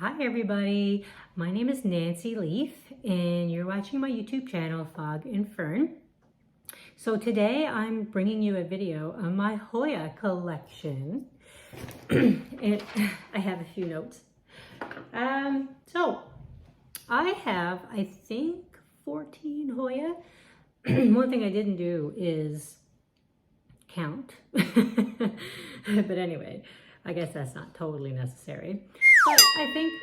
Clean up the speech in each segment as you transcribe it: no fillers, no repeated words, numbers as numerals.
Hi everybody, my name is Nancy Leaf and you're watching my YouTube channel Fog and Fern. So today I'm bringing you a video of my Hoya collection and I have a few notes. So I have, I think, 14 Hoya. One thing I didn't do is count, but anyway, I guess that's not totally necessary. But I think,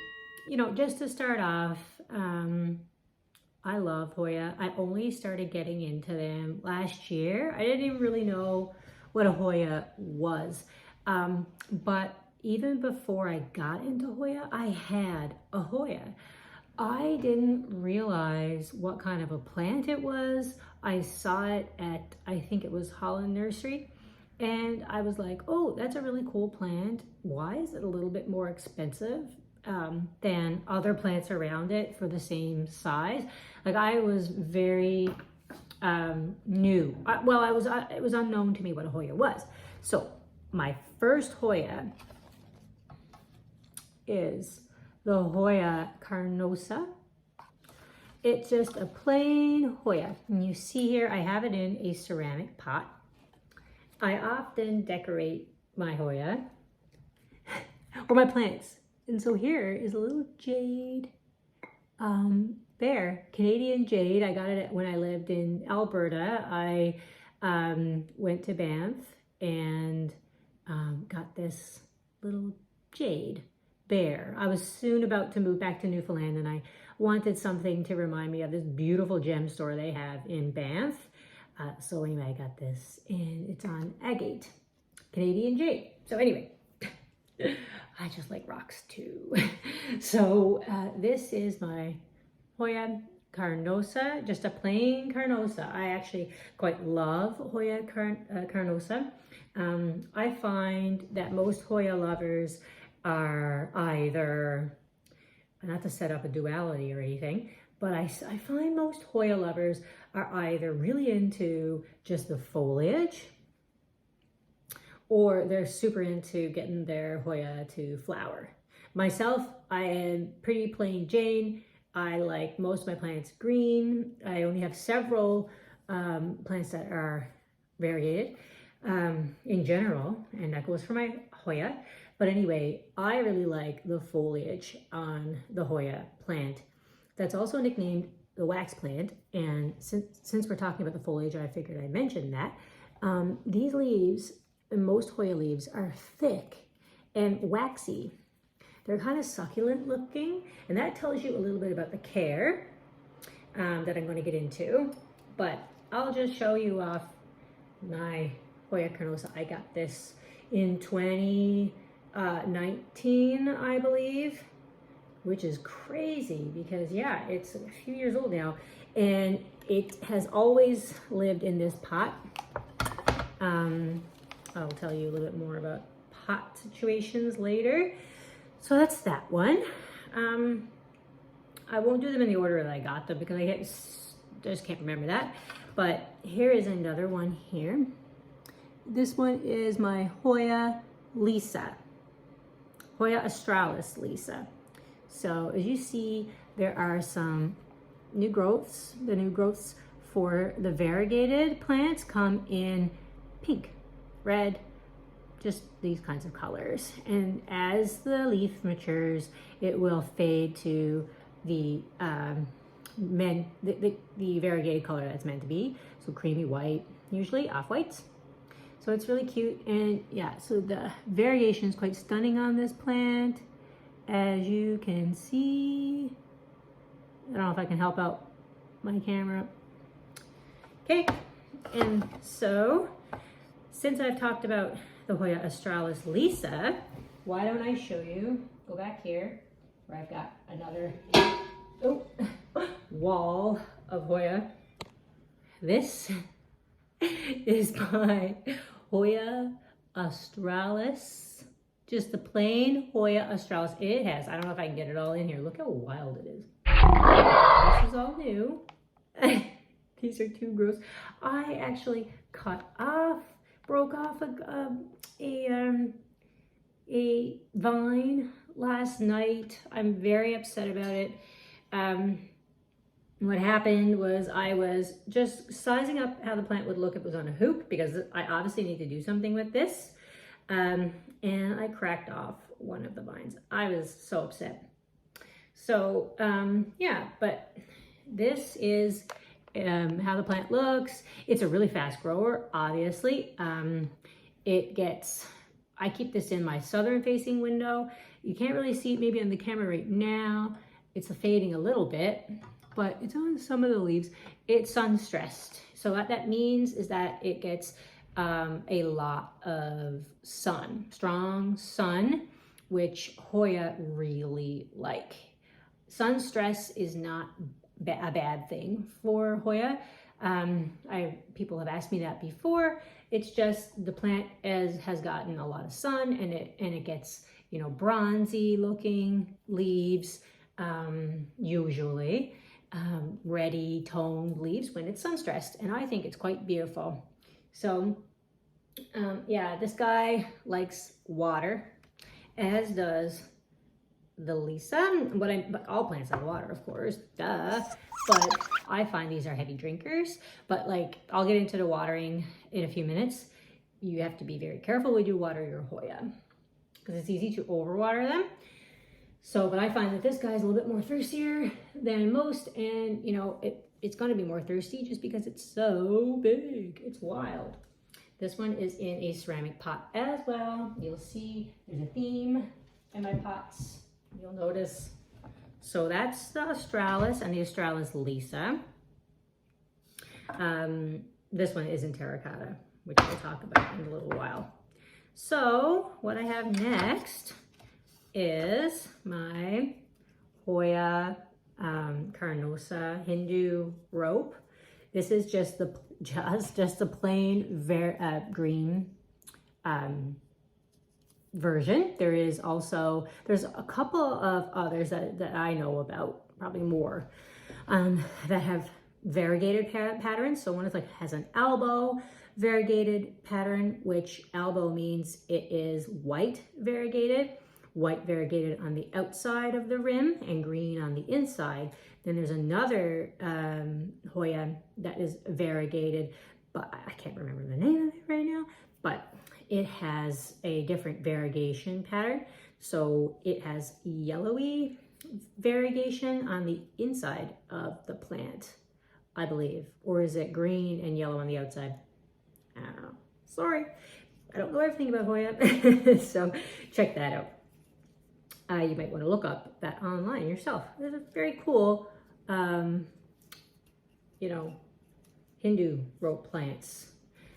you know, just to start off, I love Hoya. I only started getting into them last year. I didn't even really know what a Hoya was. But even before I got into Hoya, I had a Hoya. I didn't realize what kind of a plant it was. I saw it at, I think it was Holland Nursery. And I was like, oh, that's a really cool plant. Why is it a little bit more expensive than other plants around it for the same size? Like I was very new. It was unknown to me what a Hoya was. So my first Hoya is the Hoya Carnosa. It's just a plain Hoya. And you see here, I have it in a ceramic pot. I often decorate my Hoya or my plants. And so here is a little jade bear, Canadian jade. I got it when I lived in Alberta. I went to Banff and got this little jade bear. I was soon about to move back to Newfoundland and I wanted something to remind me of this beautiful gem store they have in Banff. So anyway, I got this and it's on agate, Canadian jade. So anyway, I just like rocks too. So this is my Hoya Carnosa, just a plain Carnosa. I actually quite love Hoya Carnosa. I find that most Hoya lovers are either, not to set up a duality or anything, but I find most Hoya lovers are either really into just the foliage or they're super into getting their Hoya to flower. Myself, I am pretty plain Jane. I like most of my plants green. I only have several plants that are variegated in general, and that goes for my Hoya. But anyway, I really like the foliage on the Hoya plant. That's also nicknamed the wax plant, and since we're talking about the foliage, I figured I'd mention that. These leaves, most Hoya leaves, are thick and waxy. They're kind of succulent looking, and that tells you a little bit about the care that I'm going to get into. But I'll just show you off my Hoya Carnosa. I got this in 2019, I believe, which is crazy because yeah, it's a few years old now and it has always lived in this pot. I'll tell you a little bit more about pot situations later. So that's that one. I won't do them in the order that I got them because I just can't remember that. But here is another one here. This one is my Hoya Lisa, Hoya Astralis Lisa. So as you see, there are some new growths. The new growths for the variegated plants come in pink, red, just these kinds of colors. And as the leaf matures, it will fade to the variegated color that's meant to be. So creamy white, usually off-whites. So it's really cute. And yeah, so the variegation is quite stunning on this plant. As you can see, I don't know if I can help out my camera. Okay, and so since I've talked about the Hoya Astralis Lisa, why don't I show you, go back here where I've got another wall of Hoya. This is my Hoya Astralis. Just the plain Hoya Astralis. It has, I don't know if I can get it all in here. Look how wild it is. This is all new. These are too gross. I actually broke off a vine last night. I'm very upset about it. What happened was I was just sizing up how the plant would look if it was on a hoop, because I obviously need to do something with this. And I cracked off one of the vines. I was so upset. So yeah, but this is how the plant looks. It's a really fast grower, obviously. I keep this in my southern facing window. You can't really see it maybe on the camera right now. It's fading a little bit, but it's on some of the leaves. It's sun stressed. So what that means is that it gets a lot of sun, strong sun, which Hoya really like. Sun stress is not a bad thing for Hoya. People have asked me that before. It's just the plant has gotten a lot of sun, and it gets, you know, bronzy looking leaves, usually reddy toned leaves when it's sun stressed, and I think it's quite beautiful. So yeah, this guy likes water, as does the Lisa, but all plants like water, of course, duh. But I find these are heavy drinkers. But like, I'll get into the watering in a few minutes. You have to be very careful when you water your Hoya, because it's easy to overwater them. So, but I find that this guy's a little bit more thirstier than most, and you know, it's going to be more thirsty just because it's so big. It's wild. This one is in a ceramic pot as well. You'll see there's a theme in my pots. You'll notice. So that's the Astralis and the Astralis Lisa. This one is in terracotta, which we'll talk about in a little while. So what I have next is my Hoya Carnosa Hindu rope. This is just the plain green version. There's a couple of others that I know about, probably more, that have variegated patterns. So one is like has an elbow variegated pattern, which elbow means it is white variegated on the outside of the rim and green on the inside. Then there's another Hoya that is variegated, but I can't remember the name of it right now, but it has a different variegation pattern. So it has yellowy variegation on the inside of the plant, I believe. Or is it green and yellow on the outside? I don't know. Sorry, I don't know everything about Hoya. So check that out. You might want to look up that online yourself. There's a very cool, you know, Hindu rope plants.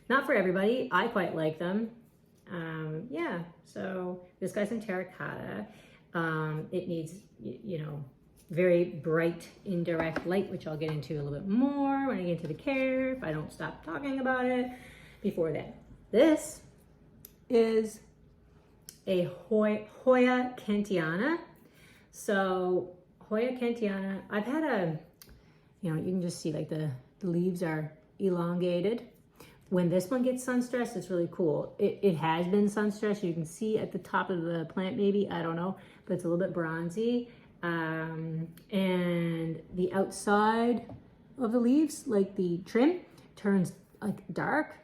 Not for everybody. I quite like them. Yeah, so this guy's in terracotta. It needs, you know, very bright indirect light, which I'll get into a little bit more when I get into the care, if I don't stop talking about it before that. This is a Hoya Kentiana. So Hoya Kentiana, I've had you know, you can just see like the leaves are elongated. When this one gets sun stressed, it's really cool. It has been sun stressed. You can see at the top of the plant, maybe, I don't know, but it's a little bit bronzy. And the outside of the leaves, like the trim, turns like dark,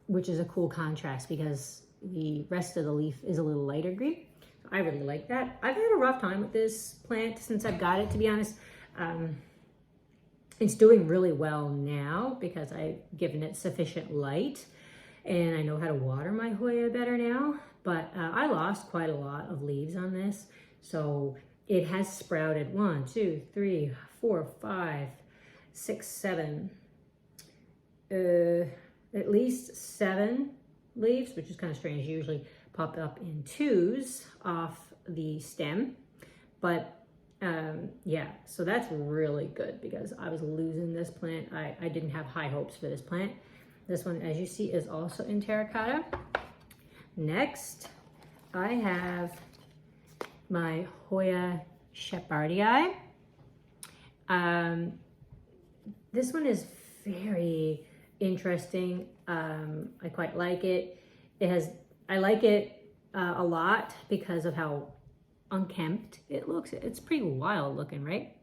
which is a cool contrast because the rest of the leaf is a little lighter green. So I really like that. I've had a rough time with this plant since I've got it, to be honest. It's doing really well now because I've given it sufficient light and I know how to water my Hoya better now, but I lost quite a lot of leaves on this. So it has sprouted 1, 2, 3, 4, 5, 6, 7, at least 7 leaves, which is kind of strange. You usually pop up in 2s off the stem, but yeah, so that's really good because I was losing this plant. I didn't have high hopes for this plant. This one, as you see, is also in terracotta. Next, I have my Hoya Chapardi Eye. This one is very interesting. I quite like it. I like it a lot because of how unkempt it looks. It's pretty wild looking, right?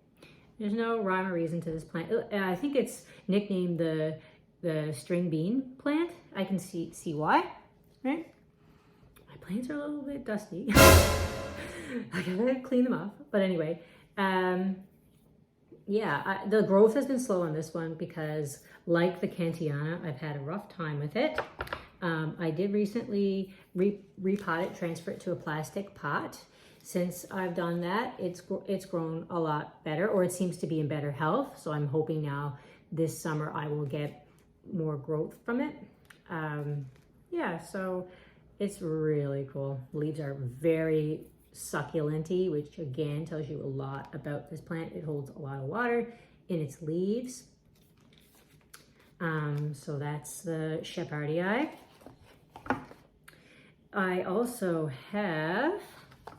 There's no rhyme or reason to this plant. I think it's nicknamed the string bean plant. I can see why, right? My plants are a little bit dusty. I gotta clean them up. But anyway, yeah, the growth has been slow on this one because, like the Kentiana, I've had a rough time with it. I did recently repot it, transfer it to a plastic pot. Since I've done that, it's grown a lot better, or it seems to be in better health. So I'm hoping now this summer I will get more growth from it. Yeah, so it's really cool. Leaves are very succulent-y, which again tells you a lot about this plant. It holds a lot of water in its leaves. So that's the Chapardi Eye. I also have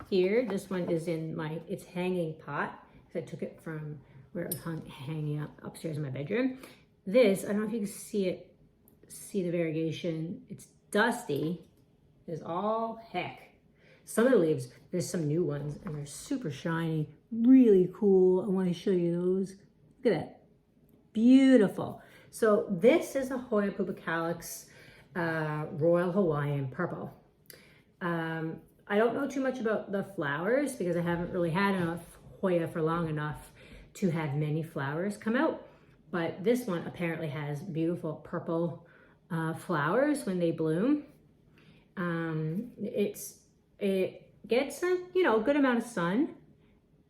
here, this one is in its hanging pot, because I took it from where it was hanging up upstairs in my bedroom. This, I don't know if you can see the variegation. It's dusty as all heck. Some of the leaves, there's some new ones, and they're super shiny, really cool. I want to show you those. Look at that, beautiful. So this is a Hoya pubicalis Royal Hawaiian Purple. I don't know too much about the flowers because I haven't really had enough Hoya for long enough to have many flowers come out. But this one apparently has beautiful purple flowers when they bloom. It gets a good amount of sun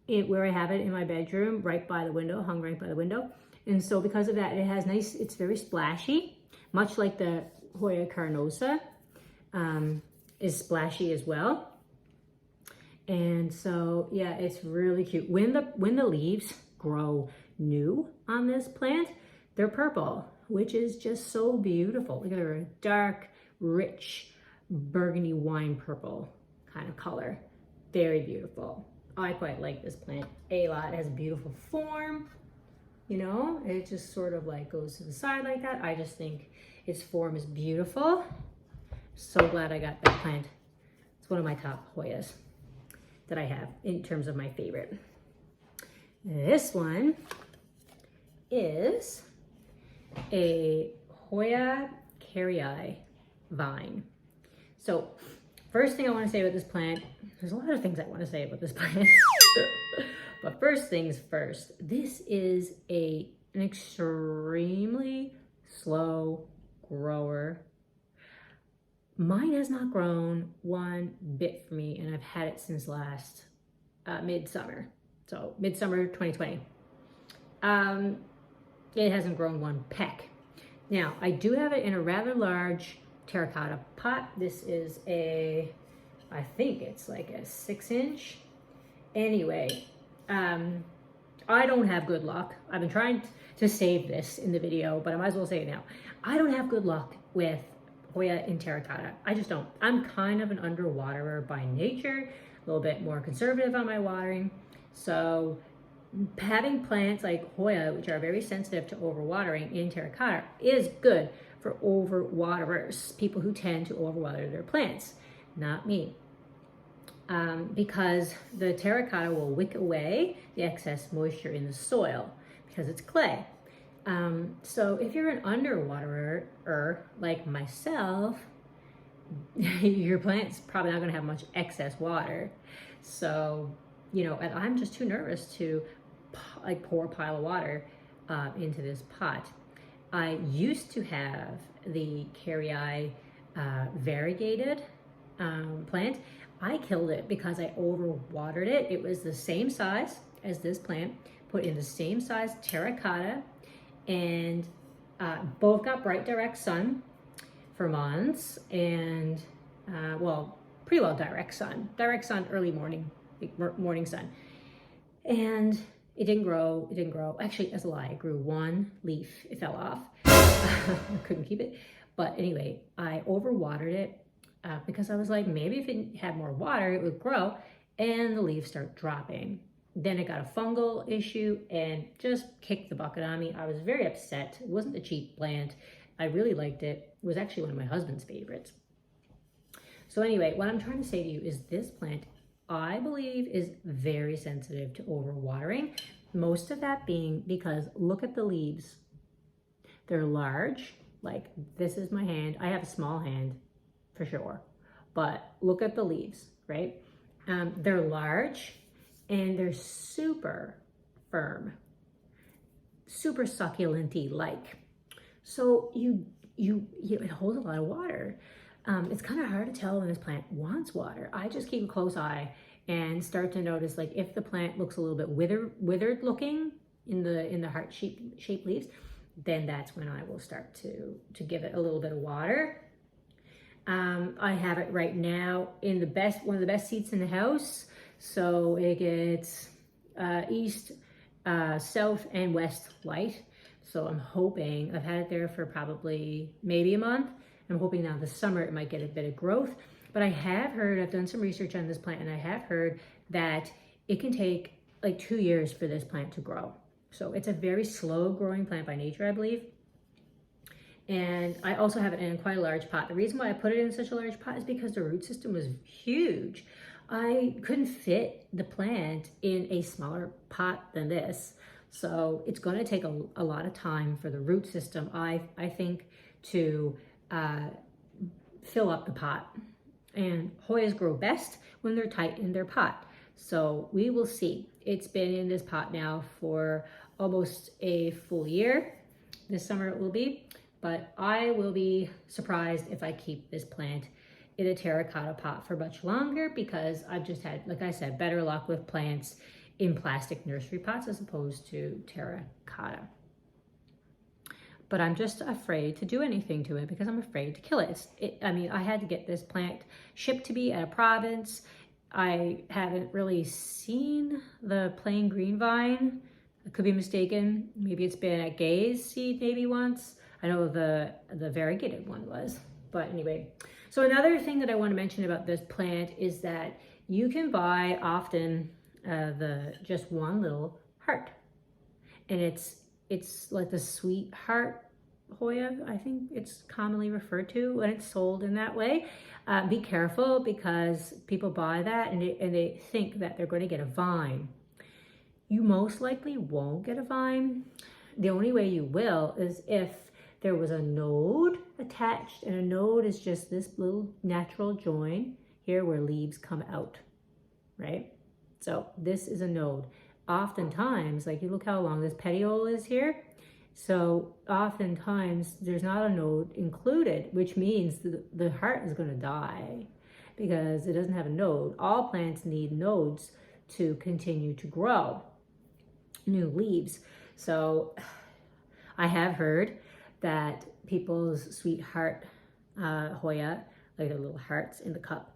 where I have it in my bedroom, right by the window, hung right by the window. And so because of that, it's very splashy, much like the Hoya Carnosa is splashy as well. And so, yeah, it's really cute. When the leaves grow new on this plant, they're purple, which is just so beautiful. Look at her, dark, rich, burgundy wine purple kind of color. Very beautiful. I quite like this plant a lot. It has a beautiful form. You know, it just sort of like goes to the side like that. I just think its form is beautiful. So glad I got that plant. It's one of my top Hoyas that I have in terms of my favorite. This one is a Hoya Curtsy Eye vine. So first thing I want to say about this plant, there's a lot of things I want to say about this plant. But first things first, this is an extremely slow grower. Mine has not grown one bit for me, and I've had it since last midsummer. So midsummer 2020. It hasn't grown one peck. Now, I do have it in a rather large terracotta pot. This is I think it's like a 6-inch. Anyway, I don't have good luck. I've been trying to save this in the video, but I might as well say it now. I don't have good luck with Hoya in terracotta. I just don't. I'm kind of an underwaterer by nature, a little bit more conservative on my watering. So having plants like Hoya, which are very sensitive to overwatering in terracotta, is good for overwaterers, people who tend to overwater their plants. Not me. Because the terracotta will wick away the excess moisture in the soil because it's clay. So if you're an underwaterer like myself, your plant's probably not going to have much excess water. So, you know, and I'm just too nervous to like pour a pile of water into this pot. I used to have the Curtsy Eye variegated plant. I killed it because I overwatered it. It was the same size as this plant, put in the same size terracotta, and both got bright direct sun for months, and well, pretty well direct sun early morning, morning sun. And it didn't grow. Actually, that's a lie. It grew one leaf. It fell off. I couldn't keep it. But anyway, I overwatered it because I was like, maybe if it had more water, it would grow, and the leaves start dropping. Then it got a fungal issue and just kicked the bucket on me. I was very upset. It wasn't a cheap plant. I really liked it. It was actually one of my husband's favorites. So anyway, what I'm trying to say to you is this plant I believe is very sensitive to overwatering. Most of that being because look at the leaves. They're large, like this is my hand. I have a small hand for sure, but look at the leaves, right? They're large and they're super firm, super succulent-y like. So it holds a lot of water. It's kind of hard to tell when this plant wants water. I just keep a close eye and start to notice, like, if the plant looks a little bit withered looking in the heart-shaped leaves, then that's when I will start to give it a little bit of water. I have it right now in one of the best seats in the house. So it gets east, south, and west light. So I'm hoping, I've had it there for probably maybe a month. I'm hoping now this summer it might get a bit of growth. But I have heard, I've done some research on this plant, and I have heard that it can take like 2 years for this plant to grow. So it's a very slow growing plant by nature, I believe. And I also have it in quite a large pot. The reason why I put it in such a large pot is because the root system was huge. I couldn't fit the plant in a smaller pot than this. So it's going to take a lot of time for the root system, I think, to fill up the pot. And Hoyas grow best when they're tight in their pot. So we will see. It's been in this pot now for almost a full year. This summer it will be. But I will be surprised if I keep this plant in a terracotta pot for much longer, because I've just had, like I said, better luck with plants in plastic nursery pots as opposed to terracotta. But I'm just afraid to do anything to it because I'm afraid to kill it. I mean, I had to get this plant shipped to me at a province. I haven't really seen the plain green vine. I could be mistaken. Maybe it's been at Gay's seed maybe once. I know the variegated one was, but anyway. So another thing that I want to mention about this plant is that you can buy often just one little heart, and it's like the sweetheart Hoya, I think it's commonly referred to when it's sold in that way. Be careful, because people buy that and they think that they're going to get a vine. You most likely won't get a vine. The only way you will is if there was a node attached, and a node is just this little natural join here where leaves come out, right? So this is a node. Oftentimes, like, you look how long this petiole is here. So oftentimes there's not a node included, which means the heart is going to die because it doesn't have a node. All plants need nodes to continue to grow new leaves. So I have heard that people's sweetheart Hoya, like the little hearts in the cup,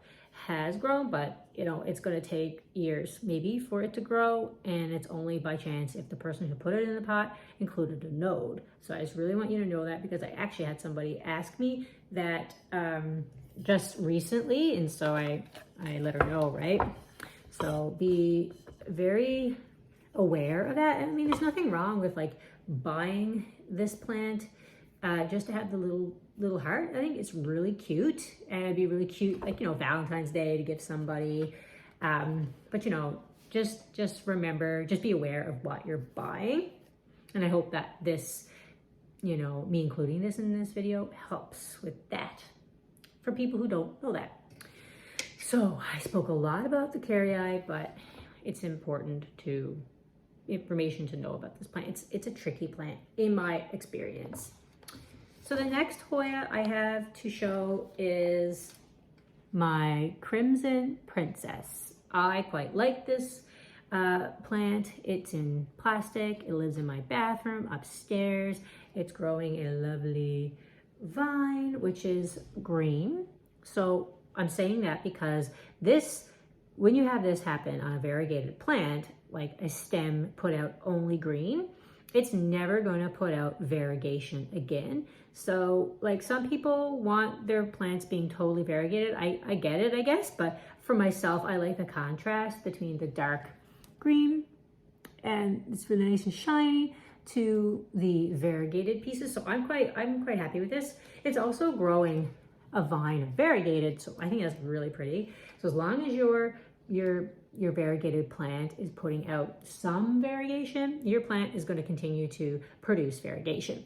has grown, but you know, it's going to take years maybe for it to grow, and it's only by chance if the person who put it in the pot included a node. So I just really want you to know that, because I actually had somebody ask me that just recently, and so I let her know, right? So be very aware of that. I mean, there's nothing wrong with like buying this plant just to have the little heart. I think it's really cute, and it'd be really cute, like, you know, Valentine's Day to give somebody. But you know, just remember, just be aware of what you're buying. And I hope that this, you know, me including this in this video helps with that for people who don't know that. So I spoke a lot about the Curtsy, but it's important information to know about this plant. It's a tricky plant in my experience. So the next Hoya I have to show is my Crimson Princess. I quite like this plant. It's in plastic. It lives in my bathroom upstairs. It's growing a lovely vine, which is green. So I'm saying that because when you have this happen on a variegated plant, like a stem put out only green, it's never going to put out variegation again. So like, some people want their plants being totally variegated. I get it, I guess, but for myself, I like the contrast between the dark green, and it's really nice and shiny, to the variegated pieces. So I'm quite happy with this. It's also growing a vine of variegated, so I think that's really pretty. So as long as you're your variegated plant is putting out some variegation, your plant is going to continue to produce variegation.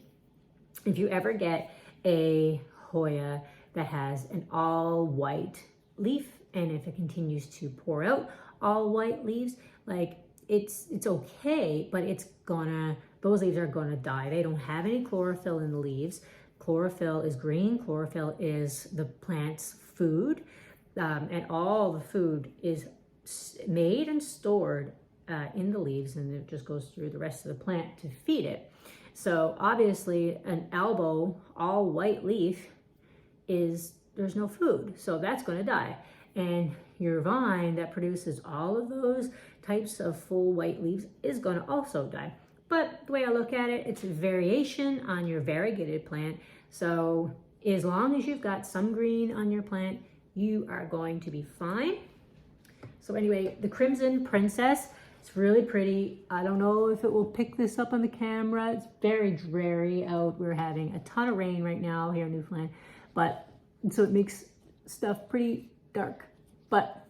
If you ever get a Hoya that has an all white leaf, and if it continues to pour out all white leaves, like it's okay, but those leaves are gonna die. They don't have any chlorophyll in the leaves. Chlorophyll is green. Chlorophyll is the plant's food, and all the food is made and stored in the leaves, and it just goes through the rest of the plant to feed it. So obviously an elbow all white leaf there's no food, so that's going to die. And your vine that produces all of those types of full white leaves is going to also die. But the way I look at it, it's a variation on your variegated plant. So as long as you've got some green on your plant, you are going to be fine. So anyway, the Crimson Princess, it's really pretty. I don't know if it will pick this up on the camera. It's very dreary out. We're having a ton of rain right now here in Newfoundland, so it makes stuff pretty dark. But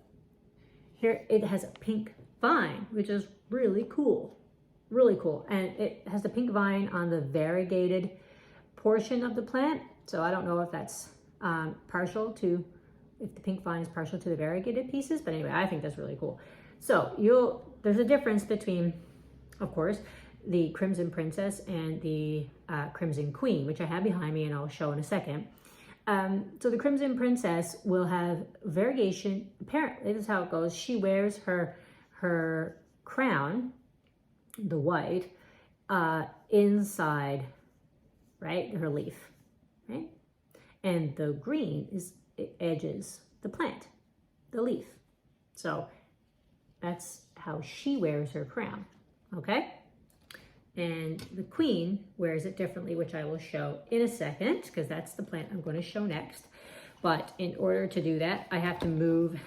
here it has a pink vine, which is really cool. Really cool. And it has the pink vine on the variegated portion of the plant. So I don't know if that's if the pink vine is partial to the variegated pieces, but anyway, I think that's really cool. So there's a difference between, of course, the Crimson Princess and the Crimson Queen, which I have behind me and I'll show in a second. So the Crimson Princess will have variegation. Apparently, this is how it goes. She wears her crown, the white, inside, right, her leaf, right? And the green it edges the plant, the leaf. So that's how she wears her crown, okay? And the queen wears it differently, which I will show in a second, because that's the plant I'm going to show next. But in order to do that, I have to move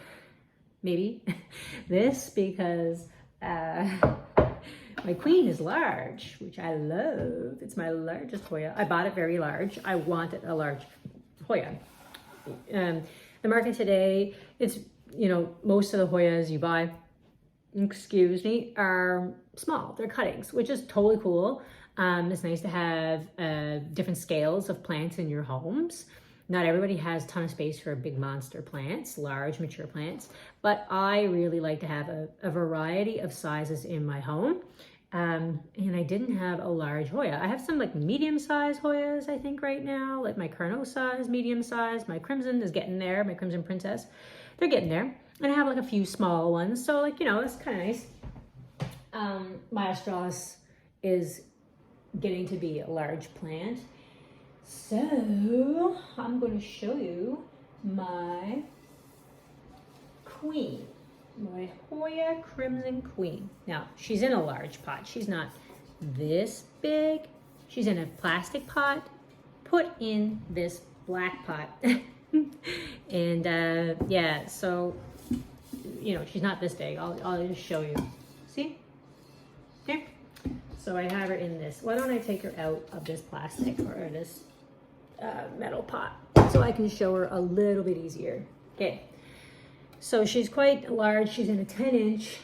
maybe this, because my queen is large, which I love. It's my largest Hoya. I bought it very large. I wanted a large Hoya. The market today, it's, most of the Hoyas you buy, are small. They're cuttings, which is totally cool. It's nice to have different scales of plants in your homes. Not everybody has a ton of space for big monster plants, large mature plants, but I really like to have a variety of sizes in my home. And I didn't have a large Hoya. I have some like medium-sized Hoyas, I think, right now. Like my Carnosa is medium-sized. My Crimson is getting there. My Crimson Princess, they're getting there. And I have like a few small ones. So like, it's kind of nice. My Astralis is getting to be a large plant. So I'm going to show you my queen. My Hoya Crimson Queen. Now, she's in a large pot. She's not this big. She's in a plastic pot put in this black pot. And yeah, so, she's not this big. I'll just show you. See? There. So I have her in this. Why don't I take her out of this plastic or this metal pot so I can show her a little bit easier. Okay. So she's quite large. She's in a 10-inch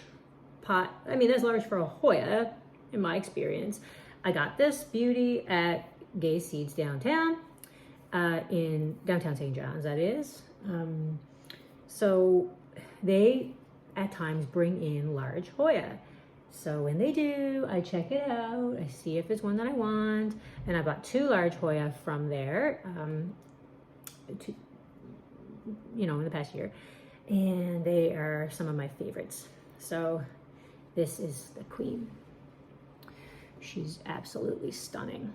pot. I mean, that's large for a Hoya, in my experience. I got this beauty at Gay Seeds downtown, in downtown St. John's, that is. So they, at times, bring in large Hoya. So when they do, I check it out. I see if it's one that I want. And I bought 2 large Hoya from there, in the past year. And they are some of my favorites. So this is the queen. She's absolutely stunning.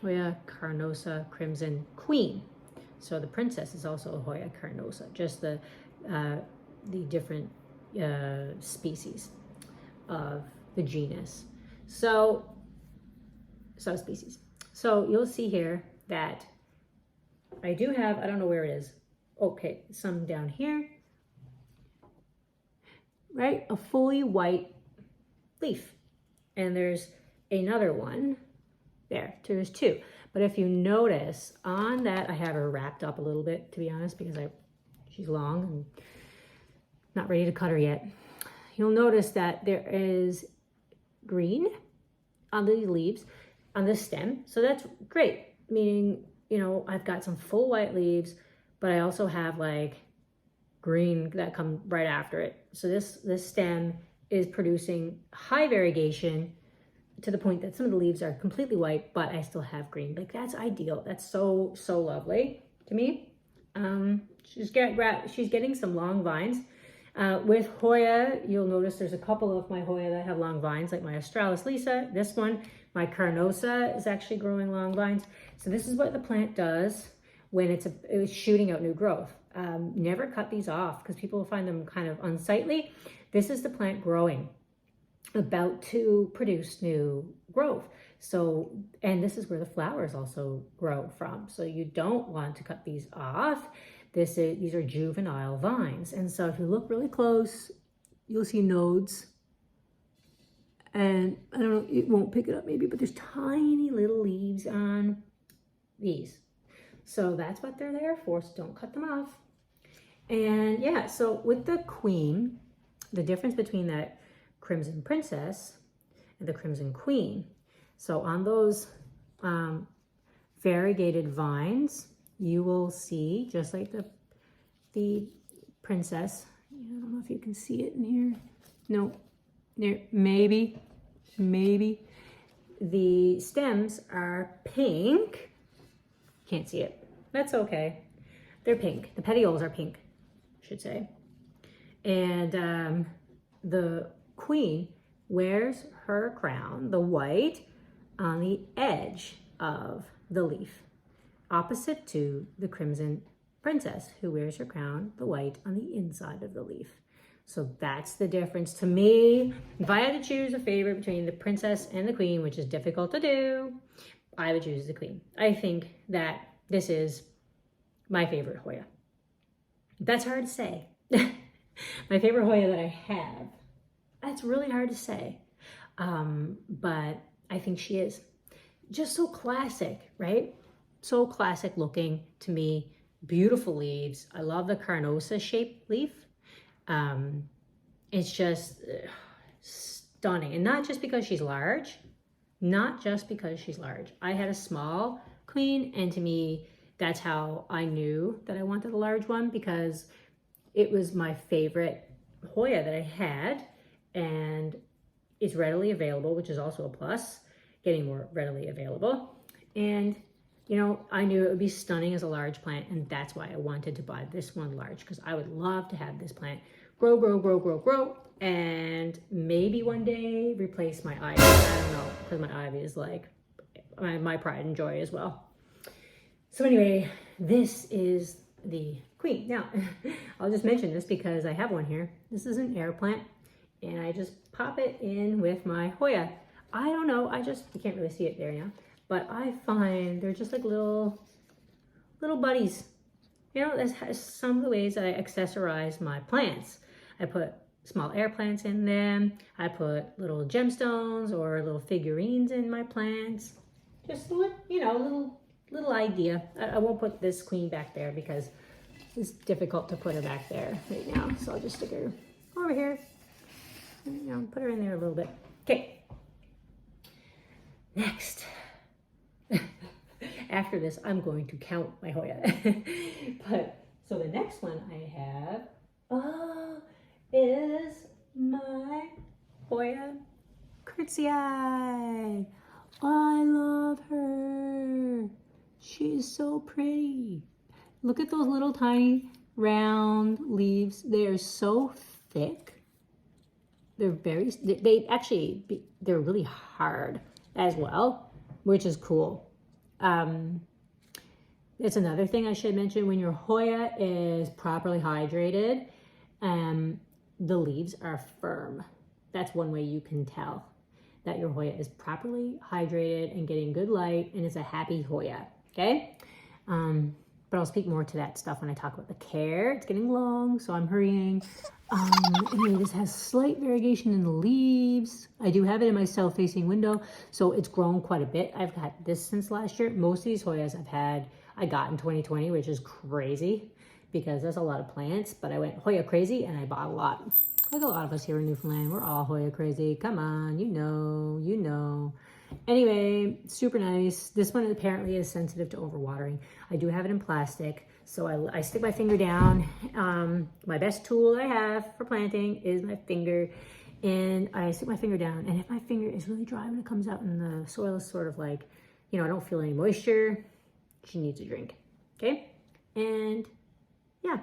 Hoya Carnosa Crimson Queen. So the princess is also a Hoya Carnosa, just the different species of the genus. So subspecies. So you'll see here that I do have, I don't know where it is. Okay, some down here, right? A fully white leaf. And there's another one there. So there's 2. But if you notice on that, I have her wrapped up a little bit, to be honest, because she's long. Not ready to cut her yet. You'll notice that there is green on the leaves, on the stem. So that's great, meaning, you know, I've got some full white leaves, but I also have like green that come right after it. So this stem is producing high variegation to the point that some of the leaves are completely white, but I still have green. Like, that's ideal. That's so, so lovely to me. She's getting some long vines. With Hoya, you'll notice there's a couple of my Hoya that have long vines, like my Astralis Lisa. This one, my Carnosa, is actually growing long vines. So this is what the plant does when it's shooting out new growth. Never cut these off because people find them kind of unsightly. This is the plant growing, about to produce new growth. So, and this is where the flowers also grow from. So you don't want to cut these off. These are juvenile vines. And so if you look really close, you'll see nodes. And I don't know, it won't pick it up maybe, but there's tiny little leaves on these. So that's what they're there for, so don't cut them off. And yeah, so with the queen, the difference between that Crimson Princess and the Crimson Queen. So on those variegated vines, you will see, just like the princess, I don't know if you can see it in here. No, there, maybe. The stems are pink. Can't see it. That's okay. They're pink. The petioles are pink, I should say. And the queen wears her crown, the white, on the edge of the leaf, opposite to the Crimson Princess, who wears her crown, the white, on the inside of the leaf. So that's the difference to me. If I had to choose a favorite between the princess and the queen, which is difficult to do, I would choose the queen. I think that this is my favorite Hoya. That's hard to say. My favorite Hoya that I have. That's really hard to say. But I think she is just so classic, right? So classic looking to me. Beautiful leaves. I love the Carnosa shaped leaf. It's just stunning. And not just because she's large. Not just because she's large. I had a small queen, and to me, that's how I knew that I wanted a large one, because it was my favorite Hoya that I had, and it's readily available, which is also a plus, getting more readily available. And you know, I knew it would be stunning as a large plant, and that's why I wanted to buy this one large, because I would love to have this plant grow, and maybe one day replace my ivy. I don't know, because my ivy is like my pride and joy as well. So anyway, this is the queen. Now, I'll just mention this because I have one here. This is an air plant, and I just pop it in with my Hoya. I don't know, you can't really see it there now, but I find they're just like little buddies. You know, that's some of the ways that I accessorize my plants. I put small air plants in them. I put little gemstones or little figurines in my plants. Just, you know, little idea. I won't put this queen back there because it's difficult to put her back there right now. So I'll just stick her over here. You know, put her in there a little bit. Okay. Next. After this, I'm going to count my Hoya. But so the next one I have is my Hoya Curtsy Eye. I love her. She's so pretty. Look at those little tiny round leaves. They are so thick. They're they're really hard as well, which is cool. It's another thing I should mention. When your Hoya is properly hydrated, the leaves are firm. That's one way you can tell that your Hoya is properly hydrated and getting good light and is a happy Hoya, okay? But I'll speak more to that stuff when I talk about the care. It's getting long, so I'm hurrying. Anyway, this has slight variegation in the leaves. I do have it in my south-facing window, so it's grown quite a bit. I've got this since last year. Most of these Hoyas I got in 2020, which is crazy because there's a lot of plants, but I went Hoya crazy and I bought a lot. Like a lot of us here in Newfoundland, we're all Hoya crazy. Come on, you know. Anyway, super nice. This one apparently is sensitive to overwatering. I do have it in plastic, so I stick my finger down. My best tool I have for planting is my finger, and I stick my finger down. And if my finger is really dry when it comes out and the soil is sort of like, I don't feel any moisture, she needs a drink, okay? And yeah,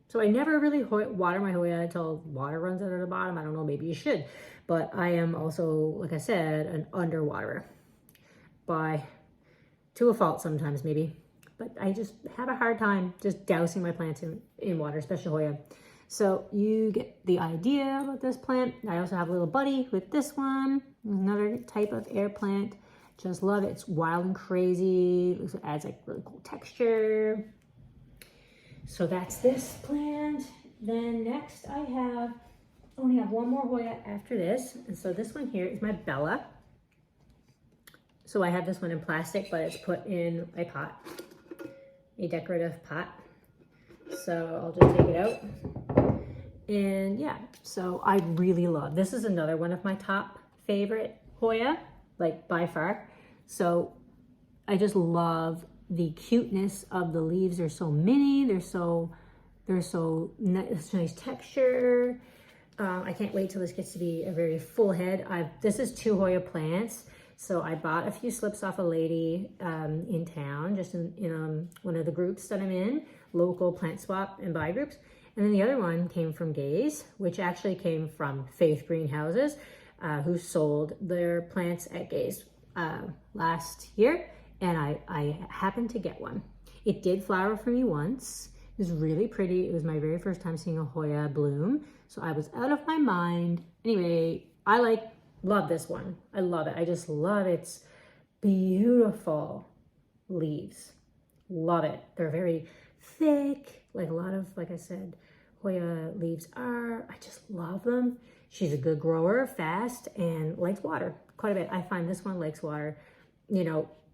so I never really water my Hoya until water runs out of the bottom. I don't know, maybe you should. But I am also, like I said, an underwaterer to a fault sometimes maybe. But I just have a hard time just dousing my plants in water, especially Hoya. So you get the idea about this plant. I also have a little buddy with this one, another type of air plant. Just love it. It's wild and crazy. It adds like really cool texture. So that's this plant. Then next I only have one more Hoya after this. And so this one here is my Bella. So I have this one in plastic, but it's put in a pot, a decorative pot. So I'll just take it out. And yeah, so I really love, this is another one of my top favorite Hoya, like by far. So I just love the cuteness of the leaves. They're so mini, they're so nice texture. I can't wait till this gets to be a very full head. This is 2 Hoya plants. So I bought a few slips off a lady in town, just in one of the groups that I'm in, local plant swap and buy groups. And then the other one came from Gaze, which actually came from Faith Greenhouses, who sold their plants at Gaze last year. And I happened to get one. It did flower for me once. It was really pretty. It was my very first time seeing a Hoya bloom. So I was out of my mind. Anyway, love this one. I love it. I just love its beautiful leaves. Love it. They're very thick, like a lot of, like I said, Hoya leaves are. I just love them. She's a good grower, fast, and likes water quite a bit. I find this one likes water,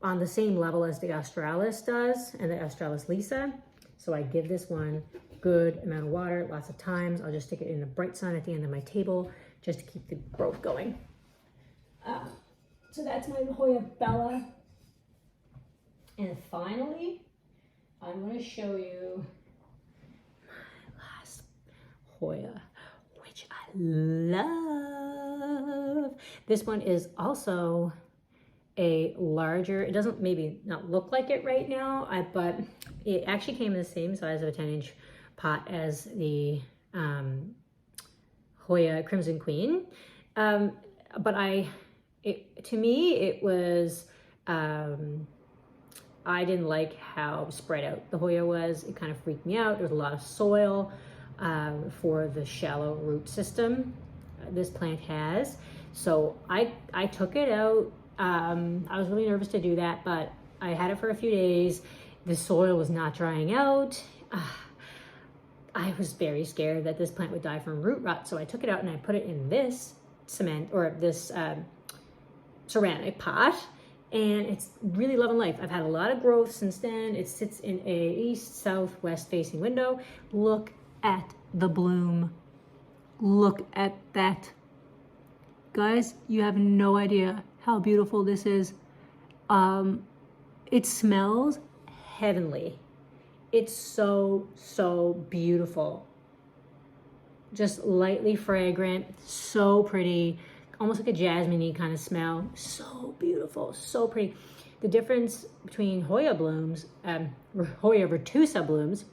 on the same level as the Astralis does and the Astralis Lisa. So I give this one good amount of water, lots of times. I'll just stick it in the bright sun at the end of my table just to keep the growth going. So that's my Hoya Bella. And finally, I'm going to show you my last Hoya, which I love. This one is also a larger, it doesn't maybe not look like it right now, but it actually came in the same size of a 10-inch pot as the Hoya Crimson Queen. But to me, it was, I didn't like how spread out the Hoya was. It kind of freaked me out. There's a lot of soil for the shallow root system this plant has. So I took it out. I was really nervous to do that, but I had it for a few days. The soil was not drying out. I was very scared that this plant would die from root rot, so I took it out and I put it in this cement or this ceramic pot, and it's really loving life. I've had a lot of growth since then. It sits in a east-southwest facing window. Look at the bloom. Look at that. Guys, you have no idea how beautiful this is. It smells heavenly. It's so, so beautiful. Just lightly fragrant, so pretty, almost like a jasmine-y kind of smell. So beautiful, so pretty. The difference between Hoya blooms, Hoya retusa blooms,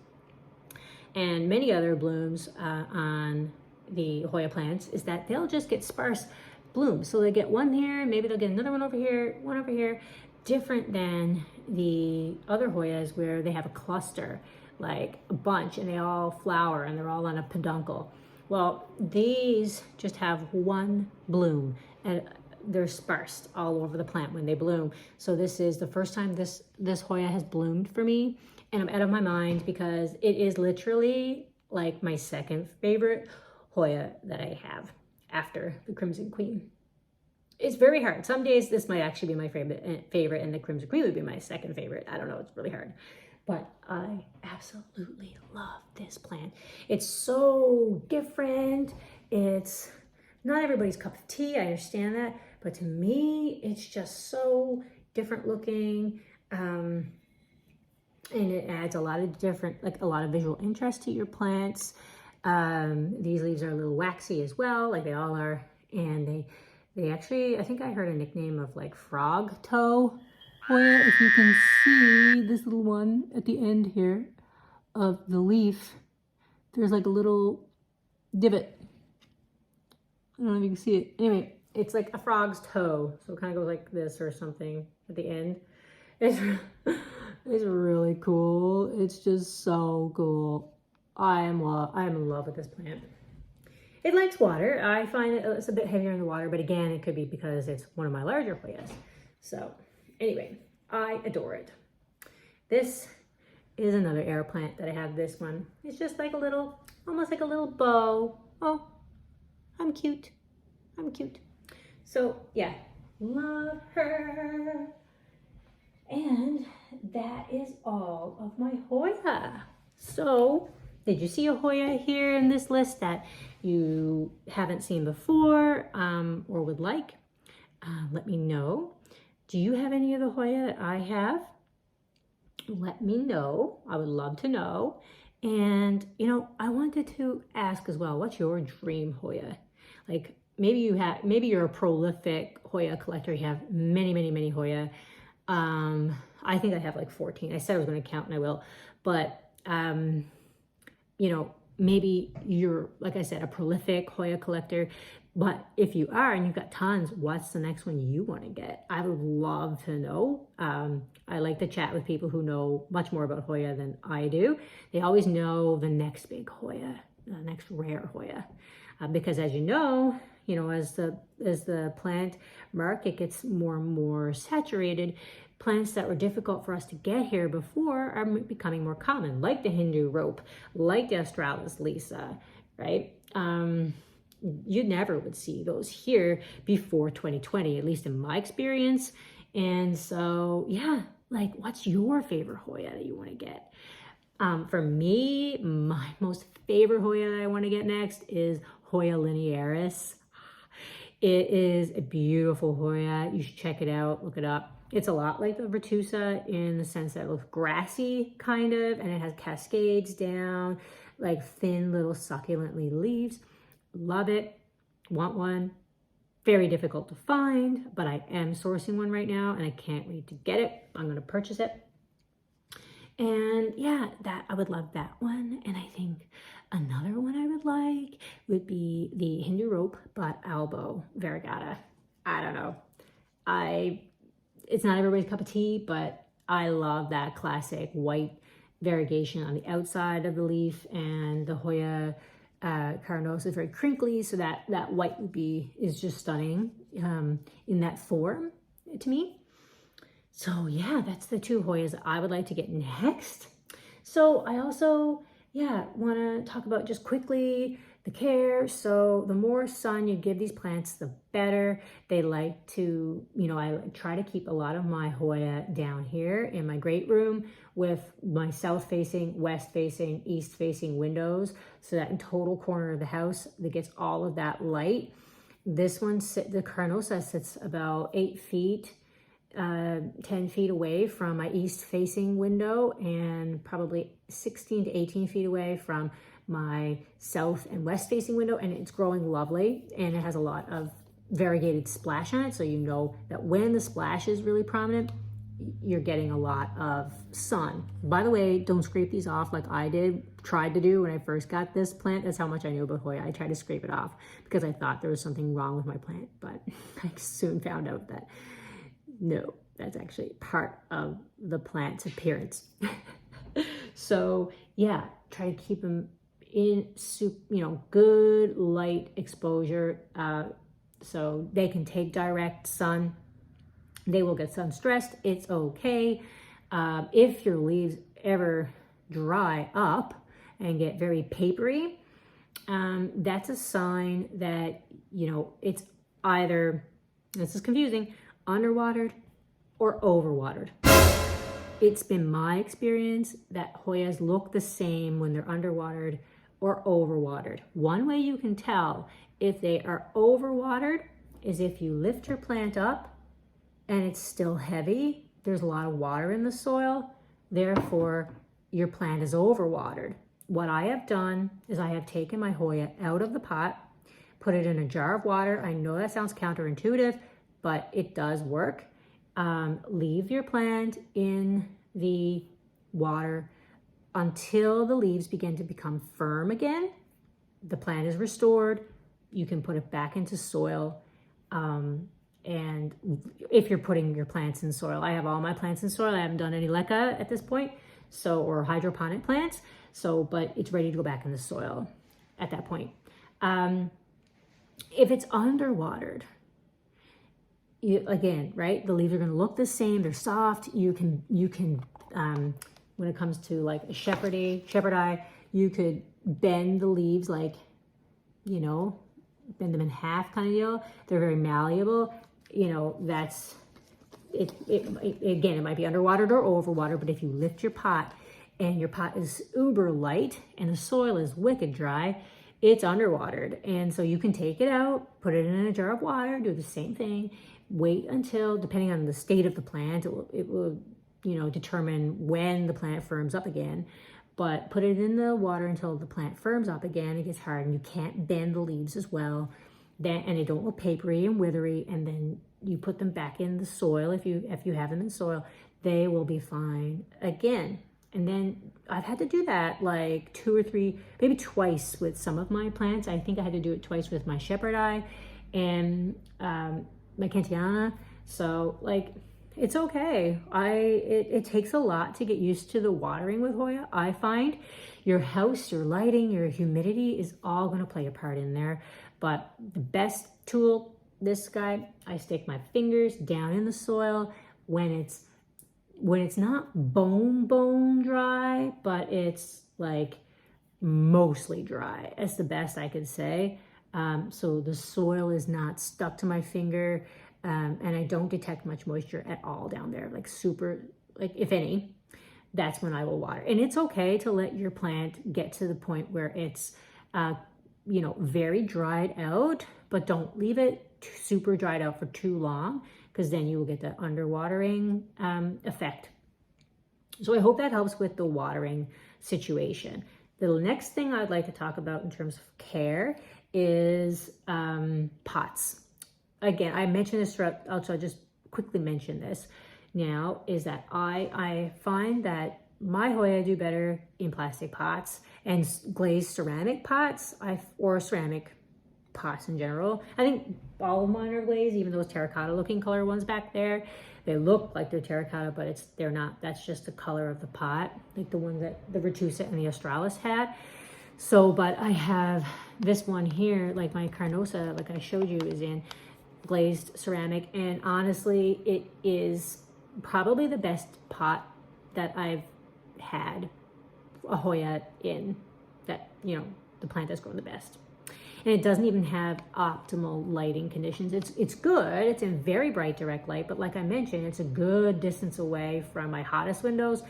and many other blooms on the Hoya plants is that they'll just get sparse blooms. So they get one here, maybe they'll get another one over here, one over here. Different than the other Hoyas where they have a cluster, like a bunch, and they all flower and they're all on a peduncle. Well, these just have one bloom and they're sparse all over the plant when they bloom. So this is the first time this Hoya has bloomed for me, and I'm out of my mind because it is literally like my second favorite Hoya that I have after the Crimson Queen. It's very hard. Some days this might actually be my favorite and the Crimson Queen would be my second favorite. I don't know, it's really hard. But I absolutely love this plant. It's so different. It's not everybody's cup of tea, I understand that, but to me, it's just so different looking. And it adds a lot of different, like a lot of visual interest to your plants. These leaves are a little waxy as well, like they all are. And they actually, I think I heard a nickname of like frog toe Hoya. If you can see this little one at the end here of the leaf, there's like a little divot. I don't know if you can see it. Anyway, it's like a frog's toe. So it kind of goes like this or something at the end. It's really cool. It's just so cool. I am in love with this plant. It likes water. I find it's a bit heavier in the water, but again, it could be because it's one of my larger Hoyas. So anyway, I adore it. This is another air plant that I have. This one. It's just like a little, almost like a little bow. Oh, I'm cute. I'm cute. So yeah, love her. And that is all of my Hoya. So, did you see a Hoya here in this list that you haven't seen before or would like? Let me know. Do you have any of the Hoya that I have? Let me know. I would love to know. And, you know, I wanted to ask as well, what's your dream Hoya? Like, maybe you're a prolific Hoya collector. You have many Hoya. I think I have like 14. I said I was going to count and I will, but, you know, maybe you're, like I said, a prolific Hoya collector, but if you are and you've got tons, what's the next one you want to get? I would love to know. I like to chat with people who know much more about Hoya than I do. They always know the next big Hoya, the next rare Hoya, because as you know, as the plant market gets more and more saturated, plants that were difficult for us to get here before are becoming more common, like the Hindu rope, like the Astralis Lisa, right? You never would see those here before 2020, at least in my experience. And so, yeah, like, what's your favorite Hoya that you want to get? For me, my most favorite Hoya that I want to get next is Hoya Linearis. It is a beautiful Hoya. You should check it out, look it up. It's a lot like the Virtusa in the sense that it looks grassy, kind of, and it has cascades down, like thin little succulently leaves. Love it. Want one. Very difficult to find, but I am sourcing one right now, and I can't wait to get it. I'm going to purchase it. And yeah, I would love that one. And I think another one I would like would be the Hindu rope, but elbow variegata. I don't know. It's not everybody's cup of tea, but I love that classic white variegation on the outside of the leaf, and the Hoya Carnosa is very crinkly, so that white is just stunning in that form to me. So yeah, that's the two Hoyas that I would like to get next. So I also, want to talk about just quickly the care. So the more sun you give these plants, the better. They like to, I try to keep a lot of my Hoya down here in my great room with my south facing, west facing, east facing windows, so that in total corner of the house that gets all of that light. This one, the Carnosa, sits about 8 feet, 10 feet away from my east facing window, and probably 16 to 18 feet away from my south and west facing window, and it's growing lovely, and it has a lot of variegated splash on it, so you know that when the splash is really prominent, you're getting a lot of sun. By the way, don't scrape these off like I tried to do when I first got this plant. That's how much I knew about Hoya. I tried to scrape it off because I thought there was something wrong with my plant, but I soon found out that no, that's actually part of the plant's appearance. So yeah, try to keep them in good light exposure, so they can take direct sun. They will get sun stressed. It's okay. If your leaves ever dry up and get very papery, that's a sign that it's either, this is confusing, underwatered or overwatered. it's been my experience that Hoyas look the same when they're underwatered or overwatered. One way you can tell if they are overwatered is if you lift your plant up and it's still heavy. There's a lot of water in the soil. Therefore, your plant is overwatered. What I have done is I have taken my Hoya out of the pot, put it in a jar of water. I know that sounds counterintuitive, but it does work. Leave your plant in the water until the leaves begin to become firm again. The plant is restored. You can put it back into soil. And if you're putting your plants in soil, I have all my plants in soil. I haven't done any leca at this point, so, or hydroponic plants. So, but it's ready to go back in the soil at that point. If it's underwatered, again, right, the leaves are going to look the same. They're soft. You can when it comes to like a shepherd eye, you could bend the leaves, like, you know, bend them in half kind of deal. They're very malleable. You know, that's it. Again, it might be underwatered or overwatered, but if you lift your pot and your pot is uber light and the soil is wicked dry, it's underwatered. And so you can take it out, put it in a jar of water, do the same thing, wait until, depending on the state of the plant, it will you know, determine when the plant firms up again. But put it in the water until the plant firms up again. It gets hard and you can't bend the leaves as well. Then, and they don't look papery and withery. And then you put them back in the soil. If you have them in soil, they will be fine again. And then I've had to do that like 2 or 3, maybe twice with some of my plants. I think I had to do it twice with my Shepherd Eye and my Kentiana. So like, it's okay. It takes a lot to get used to the watering with Hoya. I find your house, your lighting, your humidity is all going to play a part in there. But the best tool, this guy, I stick my fingers down in the soil when it's not bone dry, but it's like mostly dry. That's the best I could say. So the soil is not stuck to my finger. And I don't detect much moisture at all down there, like super, like if any, that's when I will water. And it's okay to let your plant get to the point where it's, you know, very dried out, but don't leave it super dried out for too long, because then you will get the underwatering effect. So I hope that helps with the watering situation. The next thing I'd like to talk about in terms of care is pots. Again, I mentioned this throughout, I'll just quickly mention this now, is that I find that my Hoya do better in plastic pots and glazed ceramic pots, or ceramic pots in general. I think all of mine are glazed, even those terracotta looking color ones back there. They look like they're terracotta, but they're not. That's just the color of the pot, like the ones that the Retusa and the Astralis had. So, but I have this one here, like my Carnosa, like I showed you, is in glazed ceramic, and honestly it is probably the best pot that I've had a Hoya in, that, you know, the plant that's grown the best. And it doesn't even have optimal lighting conditions. It's good, it's in very bright direct light, but like I mentioned, it's a good distance away from my hottest windows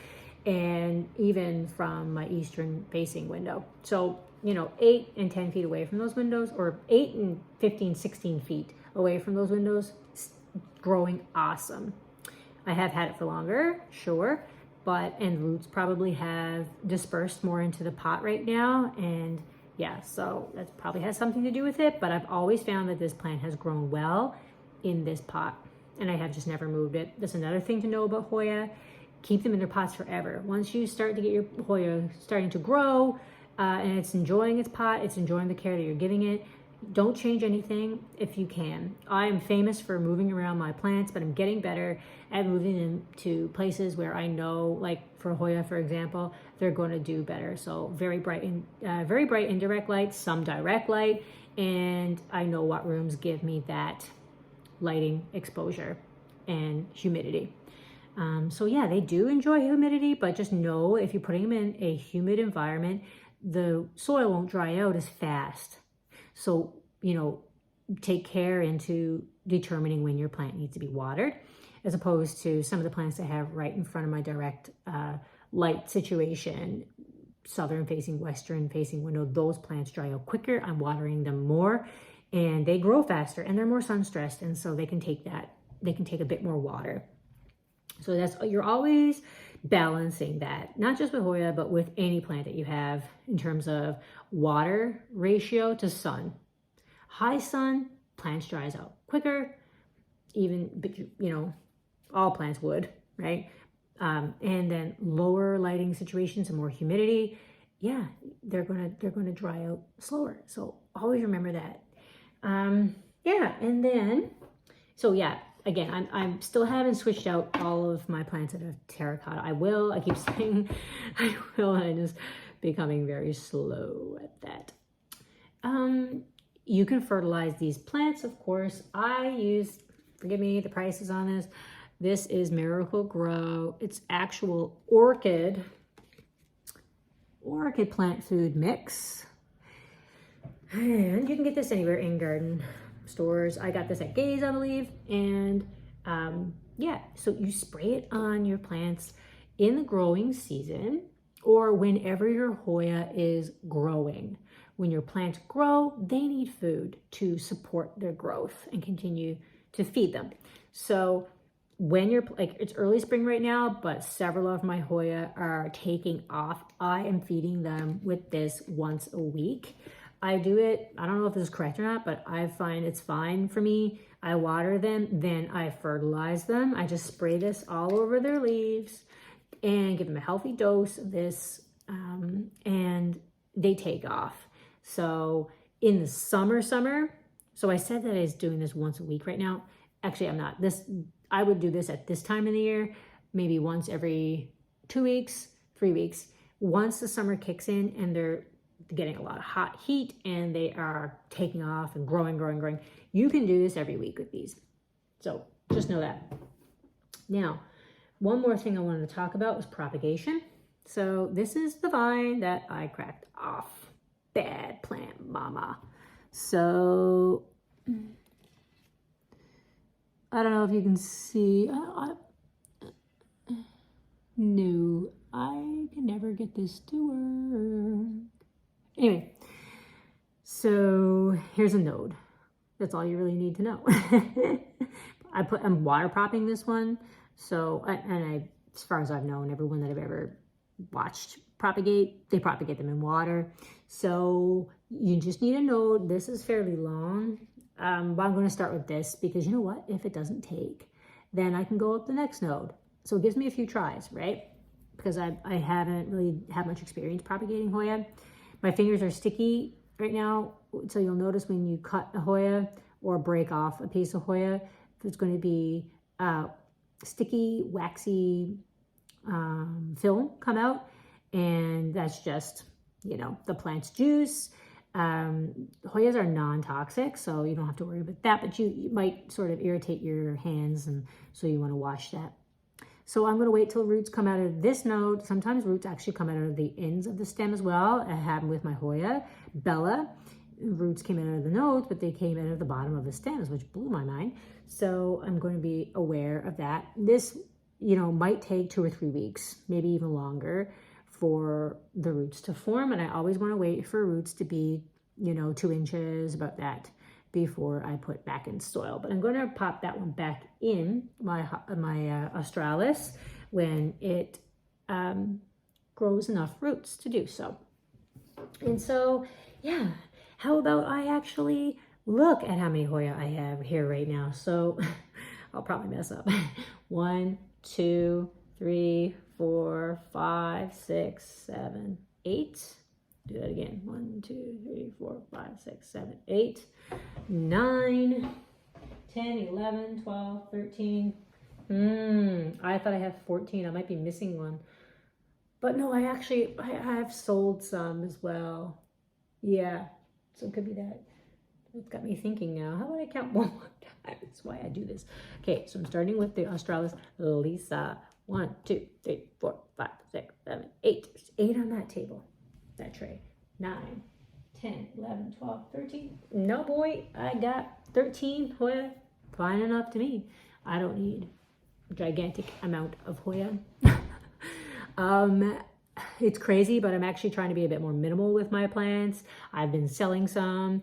and even from my eastern facing window. So, you know, 8 and 10 feet away from those windows, or 8 and 15, 16 feet away from those windows, growing awesome. I have had it for longer, sure, and roots probably have dispersed more into the pot right now, and yeah, so that probably has something to do with it, but I've always found that this plant has grown well in this pot, and I have just never moved it. That's another thing to know about Hoya. Keep them in their pots forever. Once you start to get your Hoya starting to grow, and it's enjoying its pot, it's enjoying the care that you're giving it, don't change anything if you can. I am famous for moving around my plants, but I'm getting better at moving them to places where I know, like for Hoya, for example, they're going to do better. So very bright indirect light, some direct light, and I know what rooms give me that lighting exposure and humidity. So yeah, they do enjoy humidity, but just know if you're putting them in a humid environment, the soil won't dry out as fast. So, you know, take care into determining when your plant needs to be watered. as opposed to some of the plants I have right in front of my direct light situation, southern facing, western facing window. Those plants dry out quicker. I'm watering them more and they grow faster and they're more sun stressed, and so they can take a bit more water. So you're always balancing that, not just with Hoya, but with any plant that you have in terms of water ratio to sun. High sun, plants dries out quicker, even, you know, all plants would, right? And then lower lighting situations and more humidity, yeah, they're gonna dry out slower. So always remember that. Yeah, and then, so yeah, again, I still haven't switched out all of my plants that are terracotta. I will, I keep saying I will, and I'm just becoming very slow at that. You can fertilize these plants, of course. I use, forgive me, the prices on this. This is Miracle Grow. It's actual orchid plant food mix. And you can get this anywhere in garden stores. I got this at Gay's, I believe. And yeah, so you spray it on your plants in the growing season or whenever your Hoya is growing. When your plants grow, they need food to support their growth and continue to feed them. So when you're, like, it's early spring right now, but several of my Hoya are taking off. I am feeding them with this once a week. I do it, I don't know if this is correct or not, but I find it's fine for me. I water them, then I fertilize them. I just spray this all over their leaves and give them a healthy dose of this, and they take off. So in the summer, so I said that I was doing this once a week right now. Actually, I'm not. I would do this at this time of the year, maybe once every 2 weeks, 3 weeks. Once the summer kicks in and they're getting a lot of hot heat and they are taking off and growing, you can do this every week with these. So just know that. Now, one more thing I wanted to talk about was propagation. So this is the vine that I cracked off. Bad plant mama. So I don't know if you can see. No, I can never get this to work. Anyway, so here's a node. That's all you really need to know. I'm water propping this one. So, as far as I've known, everyone that I've ever watched propagate, they propagate them in water. So you just need a node. This is fairly long. But I'm going to start with this because you know what? If it doesn't take, then I can go up the next node. So it gives me a few tries, right? Because I haven't really had much experience propagating Hoya. My fingers are sticky right now. So you'll notice when you cut a Hoya or break off a piece of Hoya, there's going to be sticky, waxy film come out. And that's just, you know, the plant's juice. Hoyas are non-toxic, so you don't have to worry about that, but you might sort of irritate your hands, and so you want to wash that. So I'm going to wait till roots come out of this node. Sometimes roots actually come out of the ends of the stem as well. I happened with my Hoya Bella. Roots came out of the nodes, but they came out of the bottom of the stems, which blew my mind. So I'm going to be aware of that. This, you know, might take 2 or 3 weeks, maybe even longer, for the roots to form. And I always want to wait for roots to be, you know, 2 inches, about that, before I put back in soil. But I'm going to pop that one back in my Astralis when it grows enough roots to do so. And so, yeah, how about I actually look at how many Hoya I have here right now. So I'll probably mess up. 1, 2, 3, 4, 5, 6, 7, 8. Do that again. 1, 2, 3, 4, 5, 6, 7, 8, 9, 10, 11, 12, 13. I thought I had 14. I might be missing one. But no, I have sold some as well. Yeah, so it could be that. It's got me thinking now. How about I count one more time? That's why I do this. Okay, so I'm starting with the Australis Lisa. 1, 2, 3, 4, 5, 6, 7, 8. There's 8 on that table, that tray. 9, 10, 11, 12, 13. No, boy, I got 13 Hoya. Fine enough to me. I don't need gigantic amount of Hoya. It's crazy, but I'm actually trying to be a bit more minimal with my plants. I've been selling some.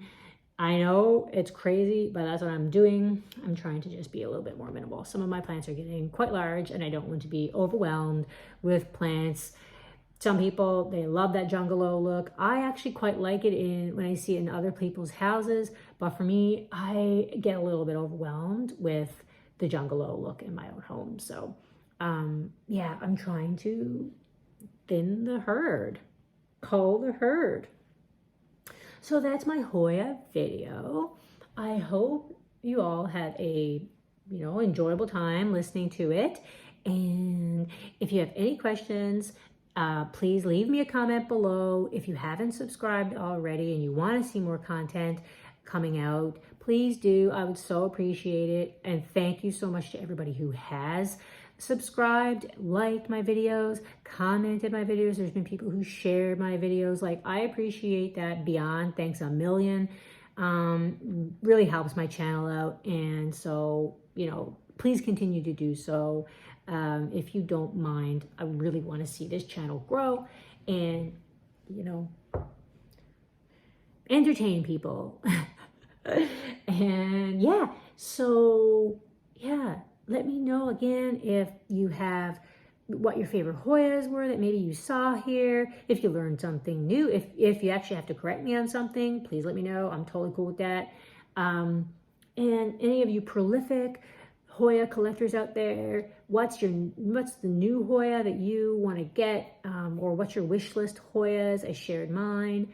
I know it's crazy, but that's what I'm doing. I'm trying to just be a little bit more minimal. Some of my plants are getting quite large, and I don't want to be overwhelmed with plants. Some people, they love that jungalow look. I actually quite like it when I see it in other people's houses, but for me, I get a little bit overwhelmed with the jungalow look in my own home. So yeah, I'm trying to thin the herd, cull the herd. So that's my Hoya video. I hope you all had a, enjoyable time listening to it. And if you have any questions, please leave me a comment below. If you haven't subscribed already and you want to see more content coming out, please do. I would so appreciate it. And thank you so much to everybody who has subscribed, liked my videos, commented my videos. There's been people who shared my videos. Like, I appreciate that beyond thanks a million. Really helps my channel out. And so, please continue to do so. If you don't mind, I really want to see this channel grow and, entertain people. And yeah, so yeah, let me know again if you have what your favorite Hoyas were that maybe you saw here. If you learned something new, if you actually have to correct me on something, please let me know. I'm totally cool with that. And any of you prolific Hoya collectors out there, what's the new Hoya that you want to get, or what's your wish list Hoyas? I shared mine,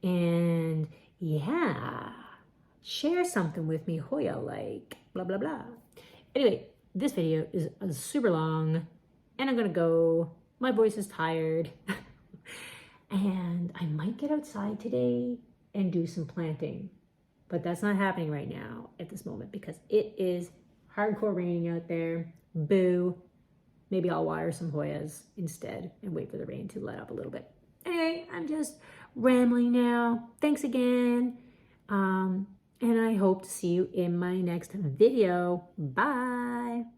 and yeah, share something with me Hoya like blah blah blah. Anyway, this video is super long, and I'm gonna go. My voice is tired, and I might get outside today and do some planting, but that's not happening right now at this moment because it is hardcore raining out there. Boo. Maybe I'll water some Hoyas instead and wait for the rain to let up a little bit. Anyway, I'm just rambling now. Thanks again. And I hope to see you in my next video. Bye.